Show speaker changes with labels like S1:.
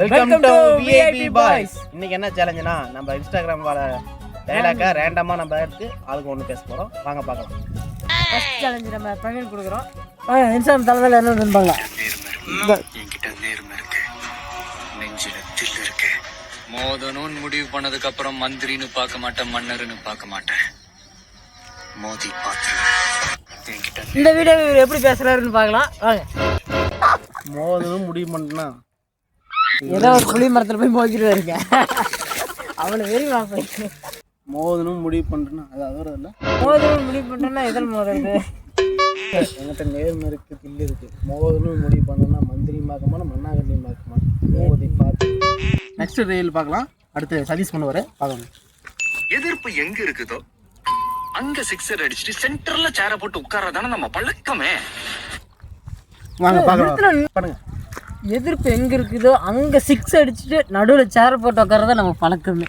S1: Welcome to VIP boys. இன்னைக்கு என்ன சேலஞ்சுனா நம்ம இன்ஸ்டாகிராம் வர டைலாக்கை ரேண்டமா நம்ம எடுத்து ஆளுக்கு ஒன்று பேச போறோம். வாங்க பார்க்கலாம்.
S2: ஃபர்ஸ்ட் சேலஞ்ச் நம்ம பிரவீன் கொடுக்குறோம். இன்ஸ்டாகிராம் தலைமையில் என்ன நண்பாங்க
S3: என்கிட்ட நேர்மை இருக்கு, நெஞ்சில தில் இருக்கு. மோதணும்னு முடிவு பண்ணதுக்கு அப்புறம் மந்திரின்னு பார்க்க மாட்டேன், மன்னர்னு பார்க்க மாட்டேன், மோதி பார்த்து என்கிட்ட.
S2: இந்த வீடியோ எப்படி பேசுறாருன்னு பார்க்கலாம் வாங்க.
S1: மோதணும் முடிவு பண்ணுனா
S2: ஏதோ ஒரு புளி மரத்தில் போய் மோதிட்டு இருக்கேன். அவ்வளோ வெறி வாங்க.
S1: மோதணும் முடிவு பண்ணுறேன்னா அது அதோட இல்லை.
S2: மோதணும் முடிவு பண்ணுறேன்னா எதில் மோதுறது?
S1: என்கிட்ட நேர்மை இருக்கு, தில்லு இருக்கு. மோதணும் முடிவு பண்ணோம்னா மந்திரி பார்க்கமா மன்னாகண்ணியும் பார்க்கமா மோதி பார்த்து. நெக்ஸ்ட் ரீல் பார்க்கலாம். அடுத்து சதீஷ் பண்ணுவார் பார்க்கணும்.
S3: எதிர்ப்பு எங்க இருக்குதோ அங்க சிக்ஸர் அடிச்சுட்டு சென்டர்ல சேர போட்டு உட்கார்றதானே நம்ம பழக்கமே.
S1: வாங்க பார்க்கலாம் பண்ணுங்க.
S2: எதிர்ப்பு எங்கே இருக்குதோ அங்கே சிக்ஸ் அடிச்சுட்டு நடுவில் சேரை போட்டு உட்காரதான் நம்ம பழக்கமே.